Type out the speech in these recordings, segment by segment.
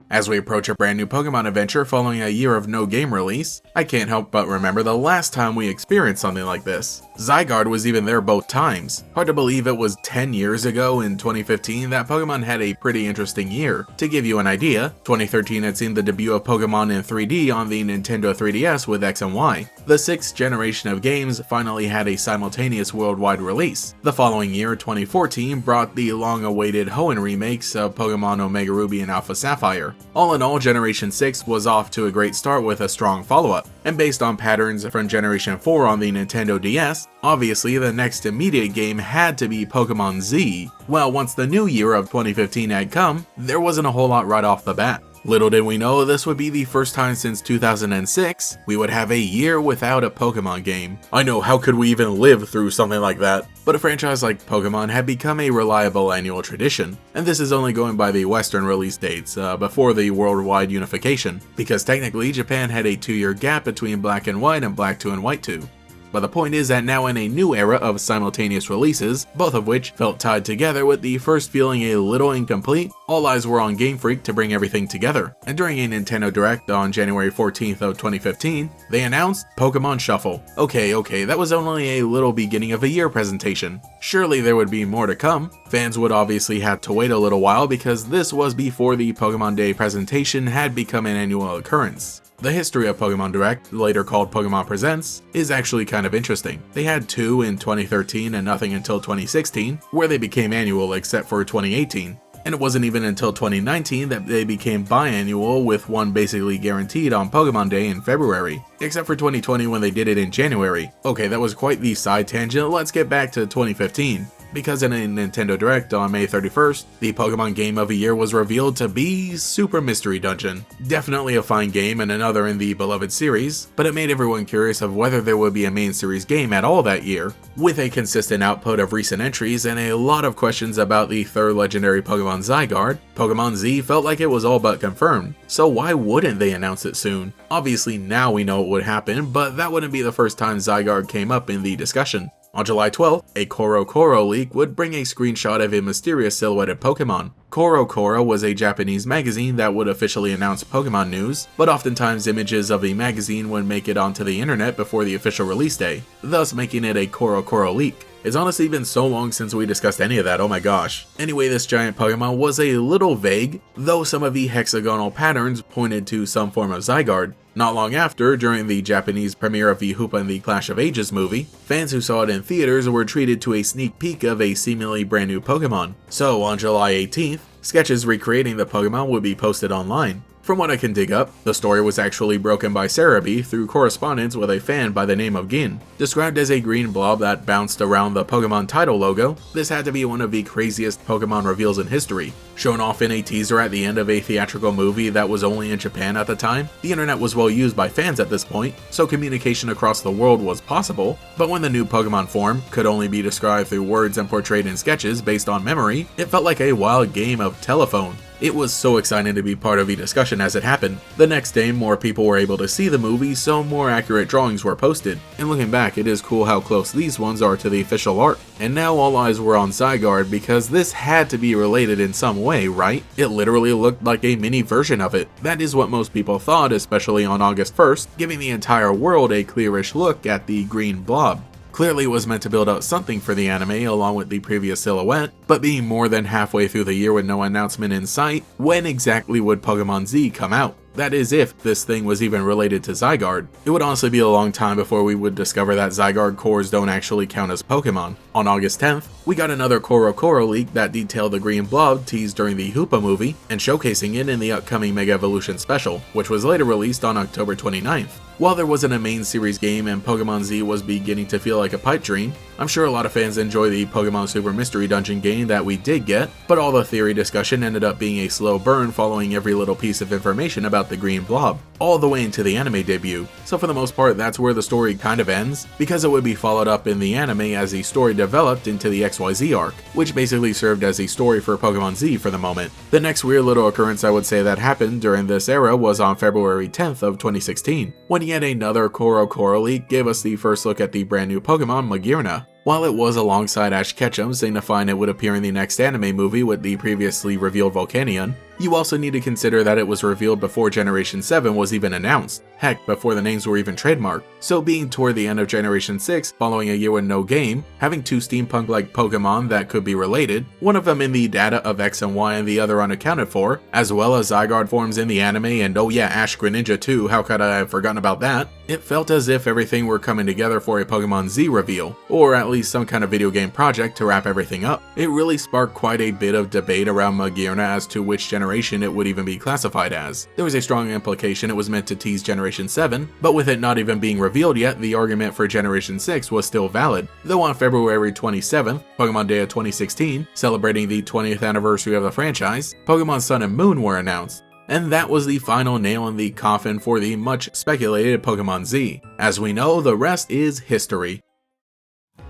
As we approach a brand new Pokemon adventure following a year of no game release, I can't help but remember the last time we experienced something like this. Zygarde was even there both times. Hard to believe it was 10 years ago in 2015 that Pokemon had a pretty interesting year. To give you an idea, 2013 had seen the debut of Pokemon in 3D on the Nintendo 3DS with X and Y. The 6th generation of games finally had a simultaneous worldwide release. The following year, 2014, brought the long-awaited Hoenn remakes of Pokemon Omega Ruby and Alpha Sapphire. All in all, Generation 6 was off to a great start with a strong follow-up, and based on patterns from Generation 4 on the Nintendo DS, obviously the next immediate game had to be Pokemon Z. Well, once the new year of 2015 had come, there wasn't a whole lot right off the bat. Little did we know this would be the first time since 2006 we would have a year without a Pokemon game. I know, how could we even live through something like that? But a franchise like Pokemon had become a reliable annual tradition, and this is only going by the Western release dates, before the worldwide unification, because technically Japan had a 2-year gap between Black and White and Black 2 and White 2. But the point is that now in a new era of simultaneous releases, both of which felt tied together with the first feeling a little incomplete, all eyes were on Game Freak to bring everything together. And during a Nintendo Direct on January 14th of 2015, they announced Pokemon Shuffle. Okay, that was only a little beginning of a year presentation. Surely there would be more to come. Fans would obviously have to wait a little while because this was before the Pokemon Day presentation had become an annual occurrence. The history of Pokemon Direct, later called Pokemon Presents, is actually kind of interesting. They had 2 in 2013 and nothing until 2016, where they became annual except for 2018. And it wasn't even until 2019 that they became biannual, with one basically guaranteed on Pokemon Day in February. Except for 2020 when they did it in January. Okay, that was quite the side tangent, let's get back to 2015. Because in a Nintendo Direct on May 31st, the Pokemon Game of the Year was revealed to be Super Mystery Dungeon. Definitely a fine game and another in the beloved series, but it made everyone curious of whether there would be a main series game at all that year. With a consistent output of recent entries and a lot of questions about the 3rd legendary Pokemon Zygarde, Pokemon Z felt like it was all but confirmed. So why wouldn't they announce it soon? Obviously now we know it would happen, but that wouldn't be the first time Zygarde came up in the discussion. On July 12th, a Koro leak would bring a screenshot of a mysterious silhouetted Pokemon. Koro was a Japanese magazine that would officially announce Pokemon news, but oftentimes images of the magazine would make it onto the internet before the official release day, thus making it a Koro leak. It's honestly been so long since we discussed any of that, oh my gosh. Anyway, this giant Pokemon was a little vague, though some of the hexagonal patterns pointed to some form of Zygarde. Not long after, during the Japanese premiere of the Hoopa and the Clash of Ages movie, fans who saw it in theaters were treated to a sneak peek of a seemingly brand new Pokemon. So on July 18th, sketches recreating the Pokemon would be posted online. From what I can dig up, the story was actually broken by Cerebi through correspondence with a fan by the name of Gin. Described as a green blob that bounced around the Pokemon title logo, this had to be one of the craziest Pokemon reveals in history. Shown off in a teaser at the end of a theatrical movie that was only in Japan at the time, the internet was well used by fans at this point, so communication across the world was possible, but when the new Pokemon form could only be described through words and portrayed in sketches based on memory, it felt like a wild game of telephone. It was so exciting to be part of the discussion as it happened. The next day, more people were able to see the movie, so more accurate drawings were posted. And looking back, it is cool how close these ones are to the official art. And now all eyes were on Zygarde because this had to be related in some way, right? It literally looked like a mini version of it. That is what most people thought, especially on August 1st, giving the entire world a clearish look at the green blob. Clearly it was meant to build up something for the anime along with the previous silhouette, but being more than halfway through the year with no announcement in sight, when exactly would Pokemon Z come out? That is, if this thing was even related to Zygarde. It would honestly be a long time before we would discover that Zygarde cores don't actually count as Pokemon. On August 10th, we got another Koro leak that detailed the green blob teased during the Hoopa movie, and showcasing it in the upcoming Mega Evolution special, which was later released on October 29th. While there wasn't a main series game and Pokemon Z was beginning to feel like a pipe dream, I'm sure a lot of fans enjoy the Pokemon Super Mystery Dungeon game that we did get, but all the theory discussion ended up being a slow burn following every little piece of information about the green blob, all the way into the anime debut. So for the most part, that's where the story kind of ends, because it would be followed up in the anime as the story developed into the XYZ arc, which basically served as a story for Pokemon Z for the moment. The next weird little occurrence I would say that happened during this era was on February 10th of 2016, when yet another Koro leak gave us the first look at the brand new Pokemon Magearna. While it was alongside Ash Ketchum, signifying it would appear in the next anime movie with the previously revealed Volcanion, You also need to consider that it was revealed before Generation 7 was even announced, heck, before the names were even trademarked. So being toward the end of Generation 6, following a year with no game, having two steampunk-like Pokemon that could be related, one of them in the data of X and Y and the other unaccounted for, as well as Zygarde forms in the anime, and oh yeah, Ash Greninja too, how could I have forgotten about that? It felt as if everything were coming together for a Pokemon Z reveal, or at least some kind of video game project to wrap everything up. It really sparked quite a bit of debate around Magearna as to which generation it would even be classified as. There was a strong implication it was meant to tease Generation 7, but with it not even being revealed yet, the argument for Generation 6 was still valid, though on February 27th, Pokemon Day of 2016, celebrating the 20th anniversary of the franchise, Pokemon Sun and Moon were announced. And that was the final nail in the coffin for the much speculated Pokemon Z. As we know, the rest is history.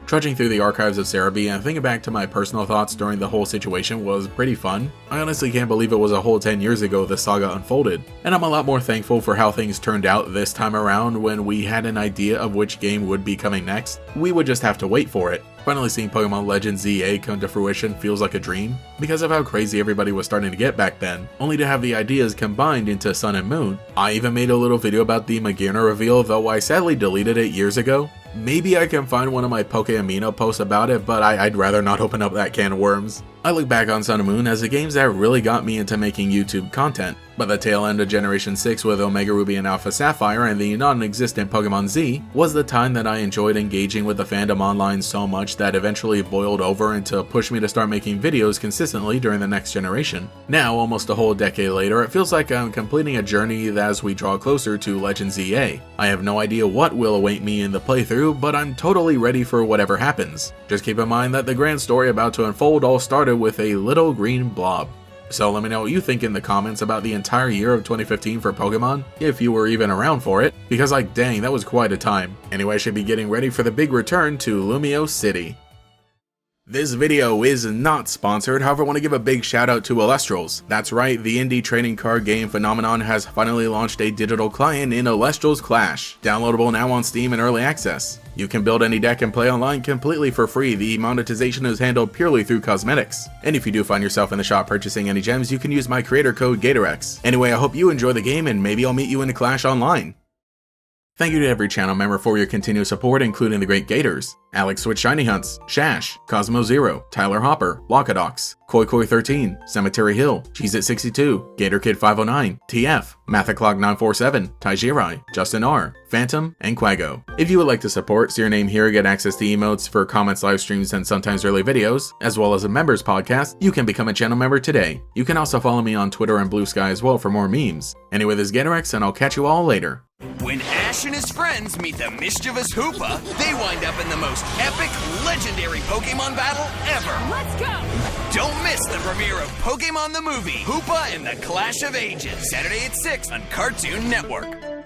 Trudging through the archives of Cerebi and thinking back to my personal thoughts during the whole situation was pretty fun. I honestly can't believe it was a whole 10 years ago this saga unfolded, and I'm a lot more thankful for how things turned out this time around when we had an idea of which game would be coming next. We would just have to wait for it. Finally seeing Pokemon Legends ZA come to fruition feels like a dream, because of how crazy everybody was starting to get back then, only to have the ideas combined into Sun and Moon. I even made a little video about the Magearna reveal, though I sadly deleted it years ago. Maybe I can find one of my Poke Amino posts about it, but I'd rather not open up that can of worms. I look back on Sun and Moon as the games that really got me into making YouTube content, but the tail end of Generation 6 with Omega Ruby and Alpha Sapphire and the non-existent Pokemon Z was the time that I enjoyed engaging with the fandom online so much that eventually boiled over into push me to start making videos consistently during the next generation. Now, almost a whole decade later, it feels like I'm completing a journey as we draw closer to Legends ZA. I have no idea what will await me in the playthrough, but I'm totally ready for whatever happens. Just keep in mind that the grand story about to unfold all started with a little green blob. So let me know what you think in the comments about the entire year of 2015 for Pokemon, if you were even around for it, because like dang, that was quite a time. Anyway, I should be getting ready for the big return to Lumio City. This video is not sponsored, however I want to give a big shout out to Elestrals. That's right, the indie trading card game phenomenon has finally launched a digital client in Elestrals Clash, downloadable now on Steam in early access. You can build any deck and play online completely for free. The monetization is handled purely through cosmetics. And if you do find yourself in the shop purchasing any gems, you can use my creator code GatorX. Anyway, I hope you enjoy the game and maybe I'll meet you in a Clash online. Thank you to every channel member for your continued support, including the great Gators, Alex with Shiny Hunts, Shash, Cosmo Zero, Tyler Hopper, Lockadox, Koi13, Cemetery Hill, Cheez-It62, GatorKid509, TF, Mathaclog947, Taijirai, Justin R, Phantom, and Quago. If you would like to support, see your name here, get access to emotes for comments, live streams, and sometimes early videos, as well as a members podcast, you can become a channel member today. You can also follow me on Twitter and Blue Sky as well for more memes. Anyway, this is GatorX, and I'll catch you all later. When Ash and his friends meet the mischievous Hoopa, they wind up in the most epic, legendary Pokemon battle ever. Let's go! Don't miss the premiere of Pokemon the Movie, Hoopa and the Clash of Ages, Saturday at 6 on Cartoon Network.